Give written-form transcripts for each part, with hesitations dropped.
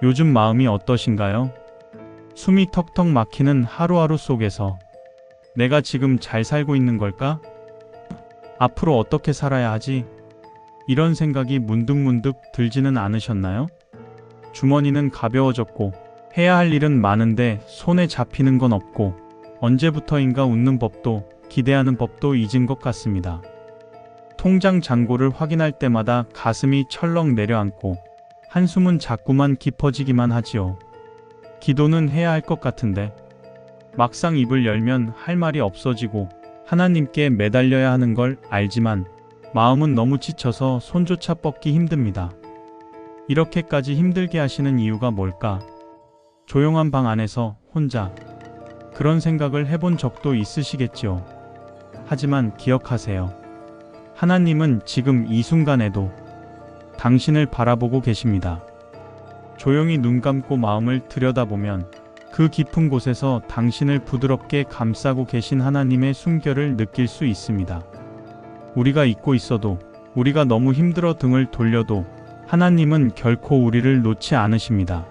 요즘 마음이 어떠신가요? 숨이 턱턱 막히는 하루하루 속에서 내가 지금 잘 살고 있는 걸까? 앞으로 어떻게 살아야 하지? 이런 생각이 문득문득 들지는 않으셨나요? 주머니는 가벼워졌고 해야 할 일은 많은데 손에 잡히는 건 없고 언제부터인가 웃는 법도 기대하는 법도 잊은 것 같습니다. 통장 잔고를 확인할 때마다 가슴이 철렁 내려앉고 한숨은 자꾸만 깊어지기만 하지요. 기도는 해야 할 것 같은데 막상 입을 열면 할 말이 없어지고 하나님께 매달려야 하는 걸 알지만 마음은 너무 지쳐서 손조차 뻗기 힘듭니다. 이렇게까지 힘들게 하시는 이유가 뭘까? 조용한 방 안에서 혼자 그런 생각을 해본 적도 있으시겠지요. 하지만 기억하세요. 하나님은 지금 이 순간에도 당신을 바라보고 계십니다. 조용히 눈 감고 마음을 들여다보면 그 깊은 곳에서 당신을 부드럽게 감싸고 계신 하나님의 숨결을 느낄 수 있습니다. 우리가 잊고 있어도, 우리가 너무 힘들어 등을 돌려도 하나님은 결코 우리를 놓지 않으십니다.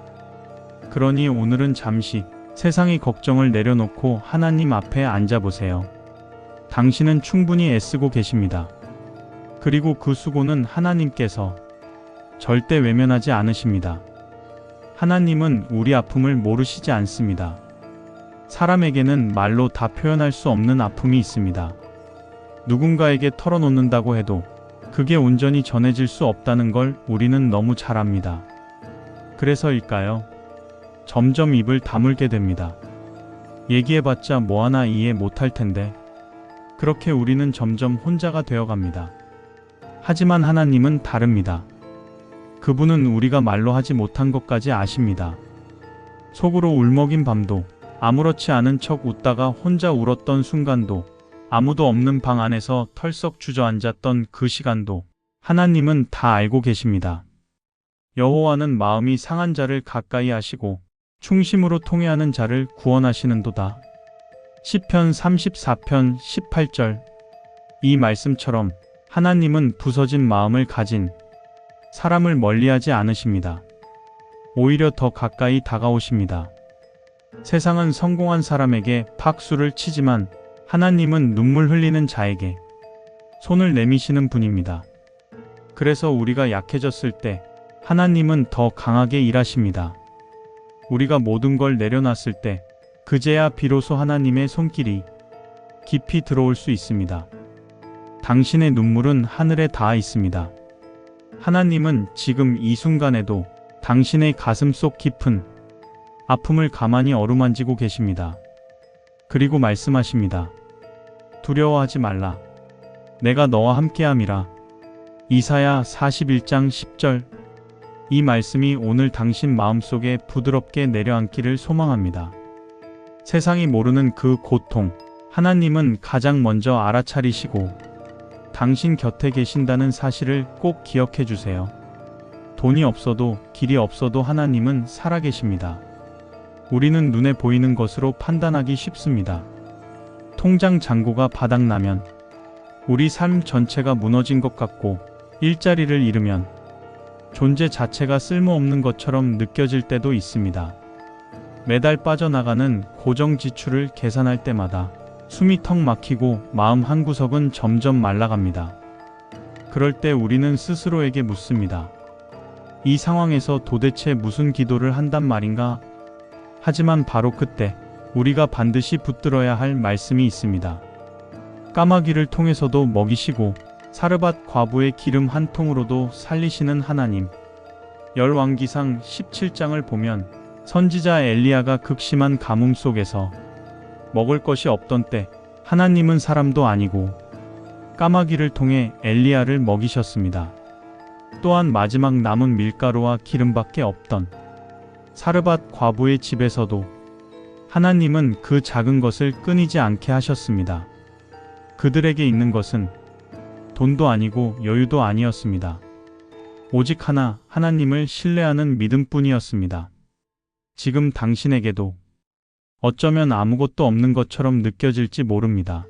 그러니 오늘은 잠시 세상의 걱정을 내려놓고 하나님 앞에 앉아보세요. 당신은 충분히 애쓰고 계십니다. 그리고 그 수고는 하나님께서 절대 외면하지 않으십니다. 하나님은 우리 아픔을 모르시지 않습니다. 사람에게는 말로 다 표현할 수 없는 아픔이 있습니다. 누군가에게 털어놓는다고 해도 그게 온전히 전해질 수 없다는 걸 우리는 너무 잘 압니다. 그래서일까요? 점점 입을 다물게 됩니다. 얘기해봤자 뭐 하나 이해 못할 텐데. 그렇게 우리는 점점 혼자가 되어갑니다. 하지만 하나님은 다릅니다. 그분은 우리가 말로 하지 못한 것까지 아십니다. 속으로 울먹인 밤도, 아무렇지 않은 척 웃다가 혼자 울었던 순간도, 아무도 없는 방 안에서 털썩 주저앉았던 그 시간도 하나님은 다 알고 계십니다. 여호와는 마음이 상한 자를 가까이 하시고 충심으로 통회하는 자를 구원하시는도다. 시편 34편 18절. 이 말씀처럼 하나님은 부서진 마음을 가진 사람을 멀리하지 않으십니다. 오히려 더 가까이 다가오십니다. 세상은 성공한 사람에게 박수를 치지만 하나님은 눈물 흘리는 자에게 손을 내미시는 분입니다. 그래서 우리가 약해졌을 때 하나님은 더 강하게 일하십니다. 우리가 모든 걸 내려놨을 때 그제야 비로소 하나님의 손길이 깊이 들어올 수 있습니다. 당신의 눈물은 하늘에 닿아 있습니다. 하나님은 지금 이 순간에도 당신의 가슴 속 깊은 아픔을 가만히 어루만지고 계십니다. 그리고 말씀하십니다. 두려워하지 말라. 내가 너와 함께함이라. 이사야 41장 10절. 이 말씀이 오늘 당신 마음속에 부드럽게 내려앉기를 소망합니다. 세상이 모르는 그 고통, 하나님은 가장 먼저 알아차리시고 당신 곁에 계신다는 사실을 꼭 기억해 주세요. 돈이 없어도 길이 없어도 하나님은 살아계십니다. 우리는 눈에 보이는 것으로 판단하기 쉽습니다. 통장 잔고가 바닥나면, 우리 삶 전체가 무너진 것 같고, 일자리를 잃으면 존재 자체가 쓸모없는 것처럼 느껴질 때도 있습니다. 매달 빠져나가는 고정 지출을 계산할 때마다 숨이 턱 막히고 마음 한구석은 점점 말라갑니다. 그럴 때 우리는 스스로에게 묻습니다. 이 상황에서 도대체 무슨 기도를 한단 말인가? 하지만 바로 그때 우리가 반드시 붙들어야 할 말씀이 있습니다. 까마귀를 통해서도 먹이시고 사르밧 과부의 기름 한 통으로도 살리시는 하나님. 열왕기상 17장을 보면 선지자 엘리야가 극심한 가뭄 속에서 먹을 것이 없던 때 하나님은 사람도 아니고 까마귀를 통해 엘리야를 먹이셨습니다. 또한 마지막 남은 밀가루와 기름밖에 없던 사르밧 과부의 집에서도 하나님은 그 작은 것을 끊이지 않게 하셨습니다. 그들에게 있는 것은 돈도 아니고 여유도 아니었습니다. 오직 하나, 하나님을 신뢰하는 믿음뿐이었습니다. 지금 당신에게도 어쩌면 아무것도 없는 것처럼 느껴질지 모릅니다.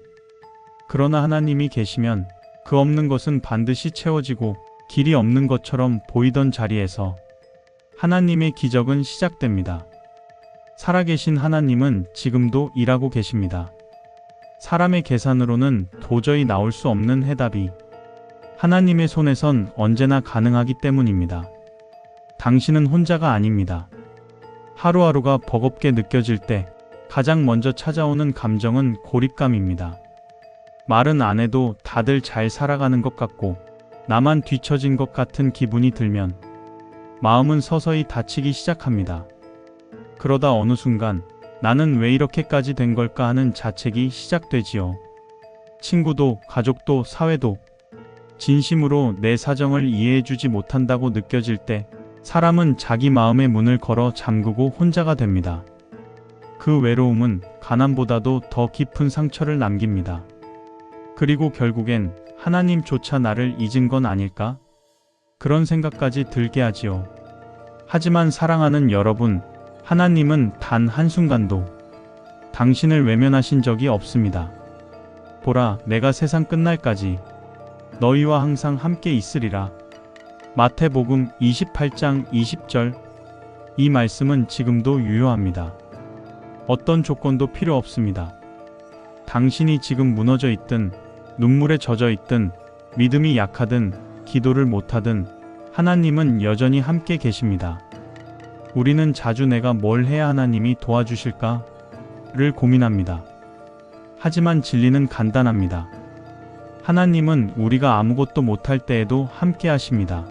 그러나 하나님이 계시면 그 없는 것은 반드시 채워지고 길이 없는 것처럼 보이던 자리에서 하나님의 기적은 시작됩니다. 살아계신 하나님은 지금도 일하고 계십니다. 사람의 계산으로는 도저히 나올 수 없는 해답이 하나님의 손에선 언제나 가능하기 때문입니다. 당신은 혼자가 아닙니다. 하루하루가 버겁게 느껴질 때 가장 먼저 찾아오는 감정은 고립감입니다. 말은 안 해도 다들 잘 살아가는 것 같고 나만 뒤처진 것 같은 기분이 들면 마음은 서서히 다치기 시작합니다. 그러다 어느 순간 나는 왜 이렇게까지 된 걸까 하는 자책이 시작되지요. 친구도 가족도 사회도 진심으로 내 사정을 이해해주지 못한다고 느껴질 때 사람은 자기 마음의 문을 걸어 잠그고 혼자가 됩니다. 그 외로움은 가난보다도 더 깊은 상처를 남깁니다. 그리고 결국엔 하나님조차 나를 잊은 건 아닐까? 그런 생각까지 들게 하지요. 하지만 사랑하는 여러분, 하나님은 단 한순간도 당신을 외면하신 적이 없습니다. 보라, 내가 세상 끝날까지 너희와 항상 함께 있으리라. 마태복음 28장 20절. 이 말씀은 지금도 유효합니다. 어떤 조건도 필요 없습니다. 당신이 지금 무너져 있든 눈물에 젖어 있든 믿음이 약하든 기도를 못하든 하나님은 여전히 함께 계십니다. 우리는 자주 내가 뭘 해야 하나님이 도와주실까를 고민합니다. 하지만 진리는 간단합니다. 하나님은 우리가 아무것도 못할 때에도 함께 하십니다.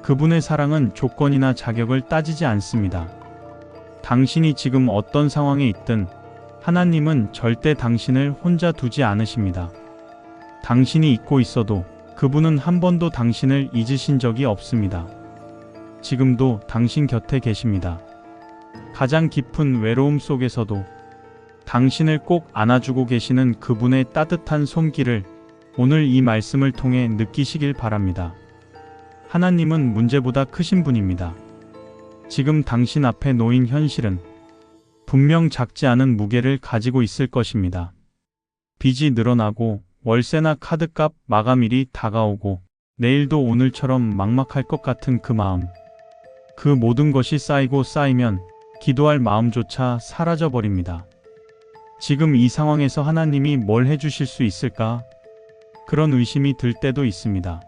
그분의 사랑은 조건이나 자격을 따지지 않습니다. 당신이 지금 어떤 상황에 있든 하나님은 절대 당신을 혼자 두지 않으십니다. 당신이 잊고 있어도 그분은 한 번도 당신을 잊으신 적이 없습니다. 지금도 당신 곁에 계십니다. 가장 깊은 외로움 속에서도 당신을 꼭 안아주고 계시는 그분의 따뜻한 손길을 오늘 이 말씀을 통해 느끼시길 바랍니다. 하나님은 문제보다 크신 분입니다. 지금 당신 앞에 놓인 현실은 분명 작지 않은 무게를 가지고 있을 것입니다. 빚이 늘어나고 월세나 카드값 마감일이 다가오고 내일도 오늘처럼 막막할 것 같은 그 마음. 그 모든 것이 쌓이고 쌓이면 기도할 마음조차 사라져버립니다. 지금 이 상황에서 하나님이 뭘 해주실 수 있을까? 그런 의심이 들 때도 있습니다.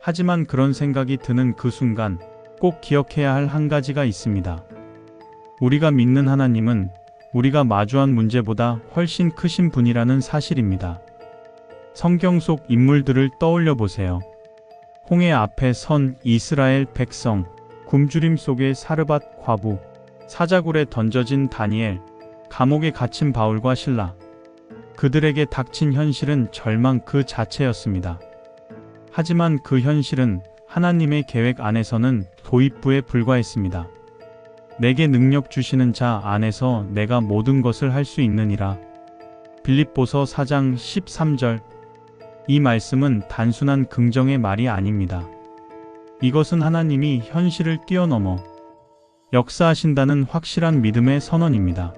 하지만 그런 생각이 드는 그 순간 꼭 기억해야 할 한 가지가 있습니다. 우리가 믿는 하나님은 우리가 마주한 문제보다 훨씬 크신 분이라는 사실입니다. 성경 속 인물들을 떠올려 보세요. 홍해 앞에 선 이스라엘 백성, 굶주림 속의 사르밧 과부, 사자굴에 던져진 다니엘, 감옥에 갇힌 바울과 실라. 그들에게 닥친 현실은 절망 그 자체였습니다. 하지만 그 현실은 하나님의 계획 안에서는 도입부에 불과했습니다. 내게 능력 주시는 자 안에서 내가 모든 것을 할 수 있느니라. 빌립보서 4장 13절. 이 말씀은 단순한 긍정의 말이 아닙니다. 이것은 하나님이 현실을 뛰어넘어 역사하신다는 확실한 믿음의 선언입니다.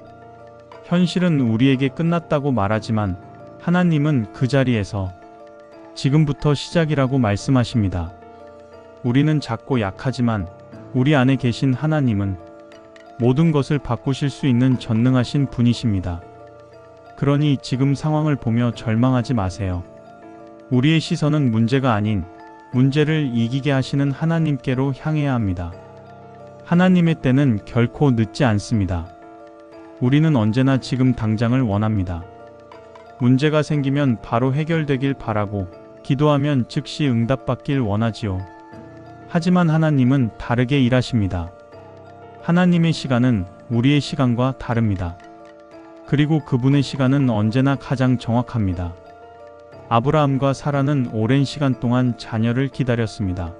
현실은 우리에게 끝났다고 말하지만 하나님은 그 자리에서 지금부터 시작이라고 말씀하십니다. 우리는 작고 약하지만 우리 안에 계신 하나님은 모든 것을 바꾸실 수 있는 전능하신 분이십니다. 그러니 지금 상황을 보며 절망하지 마세요. 우리의 시선은 문제가 아닌 문제를 이기게 하시는 하나님께로 향해야 합니다. 하나님의 때는 결코 늦지 않습니다. 우리는 언제나 지금 당장을 원합니다. 문제가 생기면 바로 해결되길 바라고 기도하면 즉시 응답받길 원하지요. 하지만 하나님은 다르게 일하십니다. 하나님의 시간은 우리의 시간과 다릅니다. 그리고 그분의 시간은 언제나 가장 정확합니다. 아브라함과 사라는 오랜 시간 동안 자녀를 기다렸습니다.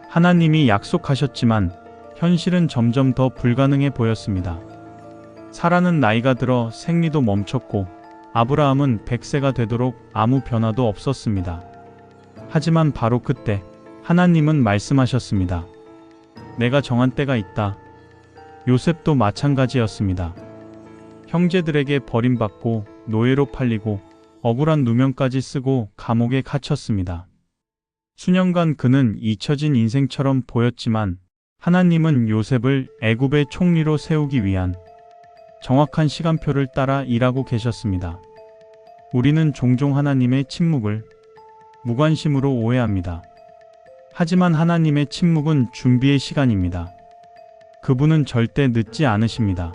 하나님이 약속하셨지만 현실은 점점 더 불가능해 보였습니다. 사라는 나이가 들어 생리도 멈췄고 아브라함은 100세가 되도록 아무 변화도 없었습니다. 하지만 바로 그때 하나님은 말씀하셨습니다. 내가 정한 때가 있다. 요셉도 마찬가지였습니다. 형제들에게 버림받고 노예로 팔리고 억울한 누명까지 쓰고 감옥에 갇혔습니다. 수년간 그는 잊혀진 인생처럼 보였지만 하나님은 요셉을 애굽의 총리로 세우기 위한 정확한 시간표를 따라 일하고 계셨습니다. 우리는 종종 하나님의 침묵을 무관심으로 오해합니다. 하지만 하나님의 침묵은 준비의 시간입니다. 그분은 절대 늦지 않으십니다.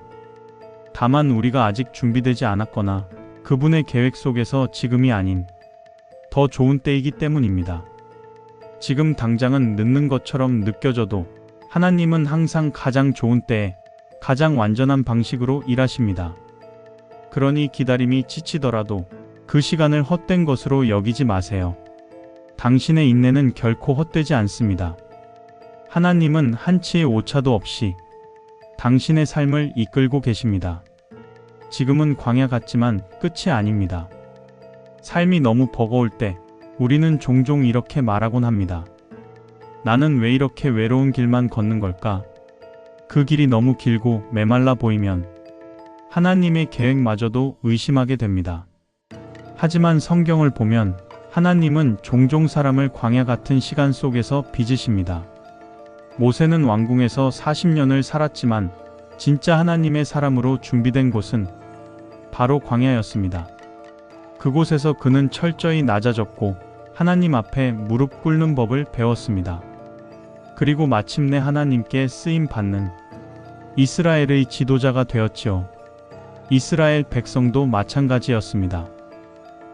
다만 우리가 아직 준비되지 않았거나 그분의 계획 속에서 지금이 아닌 더 좋은 때이기 때문입니다. 지금 당장은 늦는 것처럼 느껴져도 하나님은 항상 가장 좋은 때에 가장 완전한 방식으로 일하십니다. 그러니 기다림이 지치더라도 그 시간을 헛된 것으로 여기지 마세요. 당신의 인내는 결코 헛되지 않습니다. 하나님은 한치의 오차도 없이 당신의 삶을 이끌고 계십니다. 지금은 광야 같지만 끝이 아닙니다. 삶이 너무 버거울 때 우리는 종종 이렇게 말하곤 합니다. 나는 왜 이렇게 외로운 길만 걷는 걸까? 그 길이 너무 길고 메말라 보이면 하나님의 계획마저도 의심하게 됩니다. 하지만 성경을 보면 하나님은 종종 사람을 광야 같은 시간 속에서 빚으십니다. 모세는 왕궁에서 40년을 살았지만 진짜 하나님의 사람으로 준비된 곳은 바로 광야였습니다. 그곳에서 그는 철저히 낮아졌고 하나님 앞에 무릎 꿇는 법을 배웠습니다. 그리고 마침내 하나님께 쓰임 받는 이스라엘의 지도자가 되었지요. 이스라엘 백성도 마찬가지였습니다.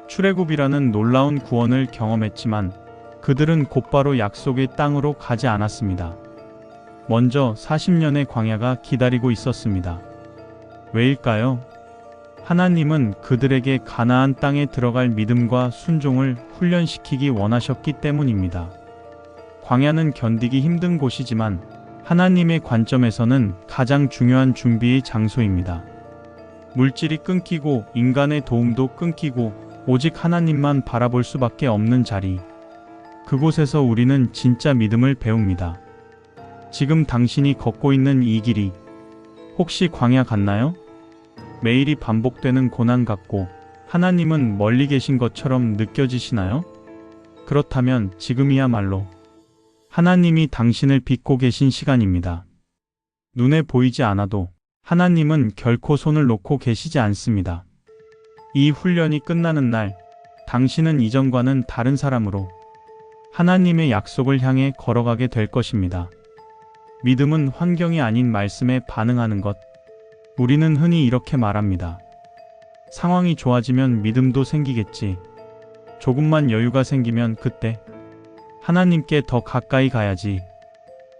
출애굽이라는 놀라운 구원을 경험했지만 그들은 곧바로 약속의 땅으로 가지 않았습니다. 먼저 40년의 광야가 기다리고 있었습니다. 왜일까요? 하나님은 그들에게 가나안 땅에 들어갈 믿음과 순종을 훈련시키기 원하셨기 때문입니다. 광야는 견디기 힘든 곳이지만 하나님의 관점에서는 가장 중요한 준비의 장소입니다. 물질이 끊기고 인간의 도움도 끊기고 오직 하나님만 바라볼 수밖에 없는 자리. 그곳에서 우리는 진짜 믿음을 배웁니다. 지금 당신이 걷고 있는 이 길이 혹시 광야 같나요? 매일이 반복되는 고난 같고 하나님은 멀리 계신 것처럼 느껴지시나요? 그렇다면 지금이야말로 하나님이 당신을 빚고 계신 시간입니다. 눈에 보이지 않아도 하나님은 결코 손을 놓고 계시지 않습니다. 이 훈련이 끝나는 날, 당신은 이전과는 다른 사람으로 하나님의 약속을 향해 걸어가게 될 것입니다. 믿음은 환경이 아닌 말씀에 반응하는 것. 우리는 흔히 이렇게 말합니다. 상황이 좋아지면 믿음도 생기겠지. 조금만 여유가 생기면 그때 하나님께 더 가까이 가야지.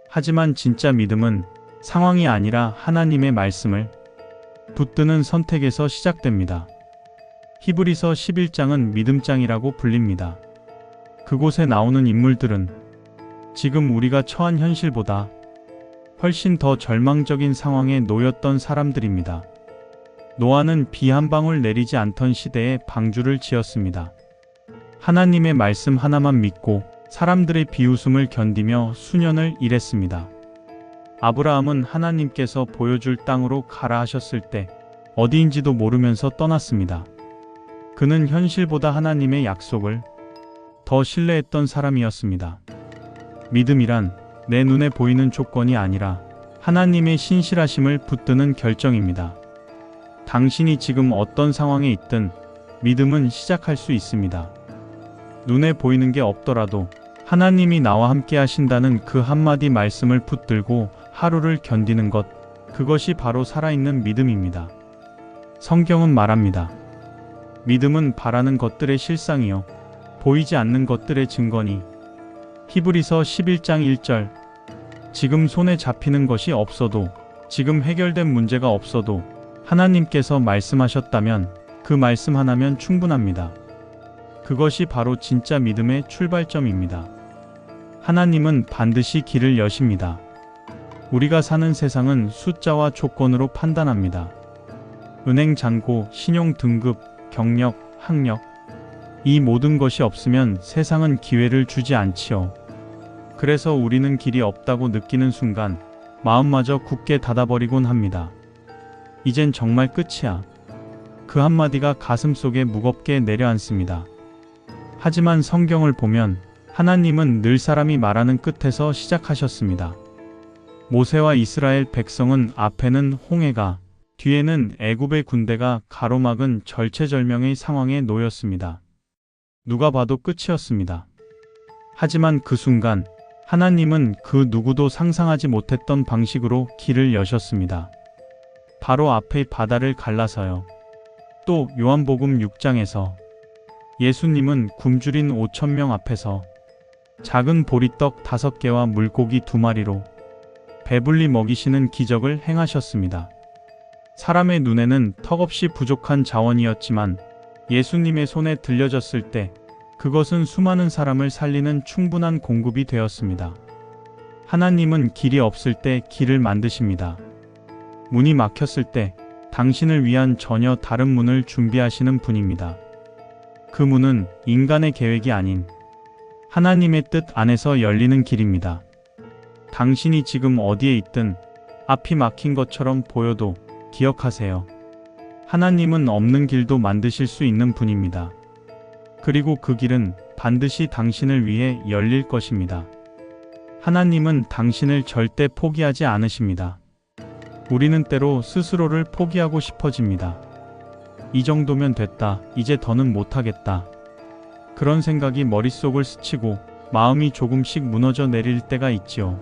하지만 진짜 믿음은 상황이 아니라 하나님의 말씀을 붙드는 선택에서 시작됩니다. 히브리서 11장은 믿음장이라고 불립니다. 그곳에 나오는 인물들은 지금 우리가 처한 현실보다 훨씬 더 절망적인 상황에 놓였던 사람들입니다. 노아는 비 한 방울 내리지 않던 시대에 방주를 지었습니다. 하나님의 말씀 하나만 믿고 사람들의 비웃음을 견디며 수년을 일했습니다. 아브라함은 하나님께서 보여줄 땅으로 가라 하셨을 때 어디인지도 모르면서 떠났습니다. 그는 현실보다 하나님의 약속을 더 신뢰했던 사람이었습니다. 믿음이란 내 눈에 보이는 조건이 아니라 하나님의 신실하심을 붙드는 결정입니다. 당신이 지금 어떤 상황에 있든 믿음은 시작할 수 있습니다. 눈에 보이는 게 없더라도 하나님이 나와 함께 하신다는 그 한마디 말씀을 붙들고 하루를 견디는 것, 그것이 바로 살아있는 믿음입니다. 성경은 말합니다. 믿음은 바라는 것들의 실상이요 보이지 않는 것들의 증거니. 히브리서 11장 1절. 지금 손에 잡히는 것이 없어도, 지금 해결된 문제가 없어도 하나님께서 말씀하셨다면 그 말씀 하나면 충분합니다. 그것이 바로 진짜 믿음의 출발점입니다. 하나님은 반드시 길을 여십니다. 우리가 사는 세상은 숫자와 조건으로 판단합니다. 은행 잔고, 신용 등급, 경력, 학력, 이 모든 것이 없으면 세상은 기회를 주지 않지요. 그래서 우리는 길이 없다고 느끼는 순간 마음마저 굳게 닫아버리곤 합니다. 이젠 정말 끝이야. 그 한마디가 가슴 속에 무겁게 내려앉습니다. 하지만 성경을 보면 하나님은 늘 사람이 말하는 끝에서 시작하셨습니다. 모세와 이스라엘 백성은 앞에는 홍해가, 뒤에는 애굽의 군대가 가로막은 절체절명의 상황에 놓였습니다. 누가 봐도 끝이었습니다. 하지만 그 순간 하나님은 그 누구도 상상하지 못했던 방식으로 길을 여셨습니다. 바로 앞의 바다를 갈라서요. 또 요한복음 6장에서 예수님은 굶주린 5,000명 앞에서 작은 보리떡 5개와 물고기 2마리로 배불리 먹이시는 기적을 행하셨습니다. 사람의 눈에는 턱없이 부족한 자원이었지만 예수님의 손에 들려졌을 때 그것은 수많은 사람을 살리는 충분한 공급이 되었습니다. 하나님은 길이 없을 때 길을 만드십니다. 문이 막혔을 때 당신을 위한 전혀 다른 문을 준비하시는 분입니다. 그 문은 인간의 계획이 아닌 하나님의 뜻 안에서 열리는 길입니다. 당신이 지금 어디에 있든 앞이 막힌 것처럼 보여도 기억하세요. 하나님은 없는 길도 만드실 수 있는 분입니다. 그리고 그 길은 반드시 당신을 위해 열릴 것입니다. 하나님은 당신을 절대 포기하지 않으십니다. 우리는 때로 스스로를 포기하고 싶어집니다. 이 정도면 됐다. 이제 더는 못하겠다. 그런 생각이 머릿속을 스치고 마음이 조금씩 무너져 내릴 때가 있지요.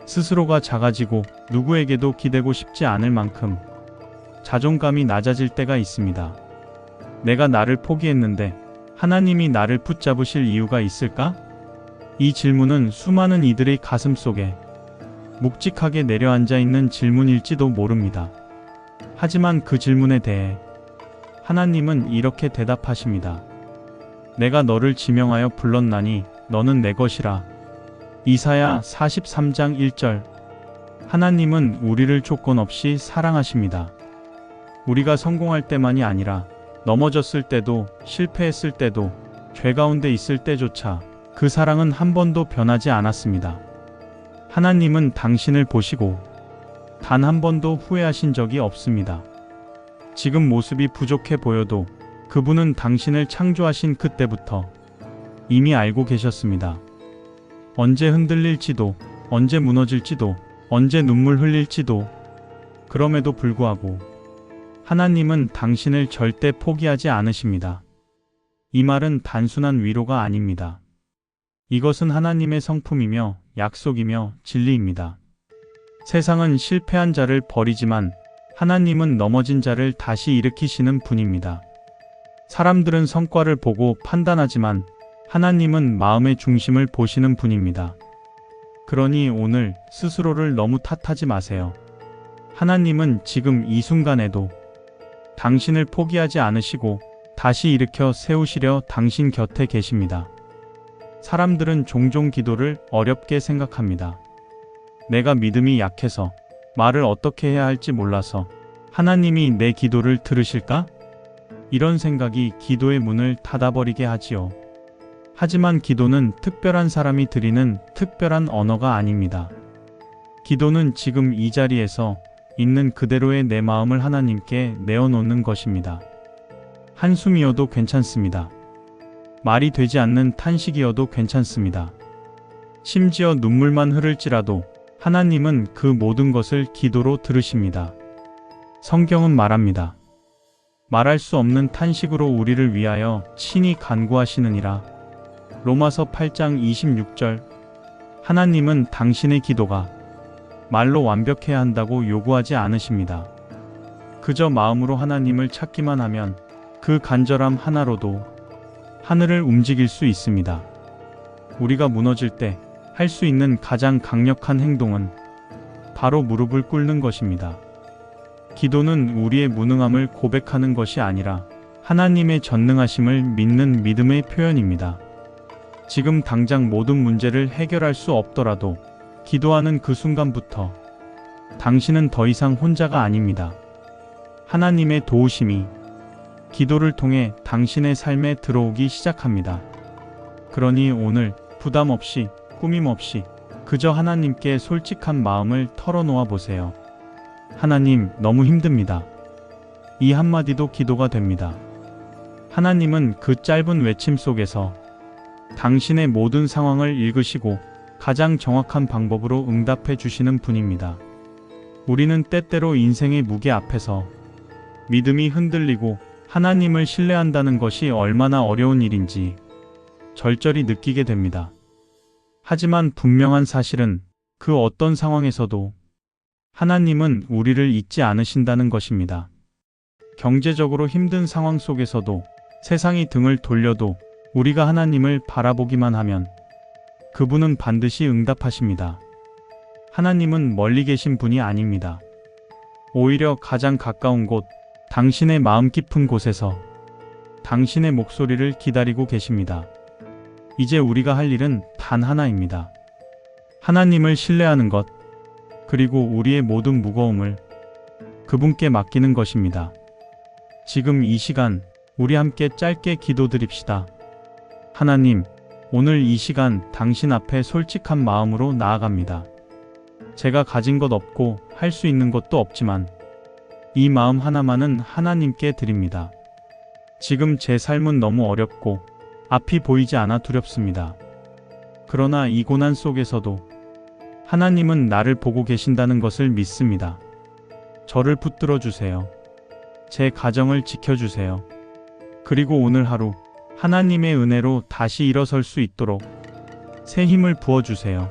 스스로가 작아지고 누구에게도 기대고 싶지 않을 만큼 자존감이 낮아질 때가 있습니다. 내가 나를 포기했는데 하나님이 나를 붙잡으실 이유가 있을까? 이 질문은 수많은 이들의 가슴 속에 묵직하게 내려앉아 있는 질문일지도 모릅니다. 하지만 그 질문에 대해 하나님은 이렇게 대답하십니다. 내가 너를 지명하여 불렀나니 너는 내 것이라. 이사야 43장 1절. 하나님은 우리를 조건 없이 사랑하십니다. 우리가 성공할 때만이 아니라 넘어졌을 때도, 실패했을 때도, 죄 가운데 있을 때조차 그 사랑은 한 번도 변하지 않았습니다. 하나님은 당신을 보시고 단 한 번도 후회하신 적이 없습니다. 지금 모습이 부족해 보여도 그분은 당신을 창조하신 그때부터 이미 알고 계셨습니다. 언제 흔들릴지도, 언제 무너질지도, 언제 눈물 흘릴지도. 그럼에도 불구하고 하나님은 당신을 절대 포기하지 않으십니다. 이 말은 단순한 위로가 아닙니다. 이것은 하나님의 성품이며 약속이며 진리입니다. 세상은 실패한 자를 버리지만 하나님은 넘어진 자를 다시 일으키시는 분입니다. 사람들은 성과를 보고 판단하지만 하나님은 마음의 중심을 보시는 분입니다. 그러니 오늘 스스로를 너무 탓하지 마세요. 하나님은 지금 이 순간에도 당신을 포기하지 않으시고 다시 일으켜 세우시려 당신 곁에 계십니다. 사람들은 종종 기도를 어렵게 생각합니다. 내가 믿음이 약해서 말을 어떻게 해야 할지 몰라서 하나님이 내 기도를 들으실까? 이런 생각이 기도의 문을 닫아버리게 하지요. 하지만 기도는 특별한 사람이 드리는 특별한 언어가 아닙니다. 기도는 지금 이 자리에서 있는 그대로의 내 마음을 하나님께 내어놓는 것입니다. 한숨이어도 괜찮습니다. 말이 되지 않는 탄식이어도 괜찮습니다. 심지어 눈물만 흐를지라도 하나님은 그 모든 것을 기도로 들으십니다. 성경은 말합니다. 말할 수 없는 탄식으로 우리를 위하여 친히 간구하시느니라. 로마서 8장 26절. 하나님은 당신의 기도가 말로 완벽해야 한다고 요구하지 않으십니다. 그저 마음으로 하나님을 찾기만 하면 그 간절함 하나로도 하늘을 움직일 수 있습니다. 우리가 무너질 때 할 수 있는 가장 강력한 행동은 바로 무릎을 꿇는 것입니다. 기도는 우리의 무능함을 고백하는 것이 아니라 하나님의 전능하심을 믿는 믿음의 표현입니다. 지금 당장 모든 문제를 해결할 수 없더라도 기도하는 그 순간부터 당신은 더 이상 혼자가 아닙니다. 하나님의 도우심이 기도를 통해 당신의 삶에 들어오기 시작합니다. 그러니 오늘 부담 없이, 꾸밈 없이 그저 하나님께 솔직한 마음을 털어놓아 보세요. 하나님, 너무 힘듭니다. 이 한마디도 기도가 됩니다. 하나님은 그 짧은 외침 속에서 당신의 모든 상황을 읽으시고 가장 정확한 방법으로 응답해 주시는 분입니다. 우리는 때때로 인생의 무게 앞에서 믿음이 흔들리고 하나님을 신뢰한다는 것이 얼마나 어려운 일인지 절절히 느끼게 됩니다. 하지만 분명한 사실은 그 어떤 상황에서도 하나님은 우리를 잊지 않으신다는 것입니다. 경제적으로 힘든 상황 속에서도 세상이 등을 돌려도 우리가 하나님을 바라보기만 하면 그분은 반드시 응답하십니다. 하나님은 멀리 계신 분이 아닙니다. 오히려 가장 가까운 곳, 당신의 마음 깊은 곳에서 당신의 목소리를 기다리고 계십니다. 이제 우리가 할 일은 단 하나입니다. 하나님을 신뢰하는 것, 그리고 우리의 모든 무거움을 그분께 맡기는 것입니다. 지금 이 시간 우리 함께 짧게 기도드립시다. 하나님, 오늘 이 시간 당신 앞에 솔직한 마음으로 나아갑니다. 제가 가진 것 없고 할 수 있는 것도 없지만 이 마음 하나만은 하나님께 드립니다. 지금 제 삶은 너무 어렵고 앞이 보이지 않아 두렵습니다. 그러나 이 고난 속에서도 하나님은 나를 보고 계신다는 것을 믿습니다. 저를 붙들어 주세요. 제 가정을 지켜주세요. 그리고 오늘 하루 하나님의 은혜로 다시 일어설 수 있도록 새 힘을 부어주세요.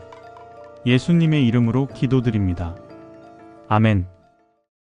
예수님의 이름으로 기도드립니다. 아멘.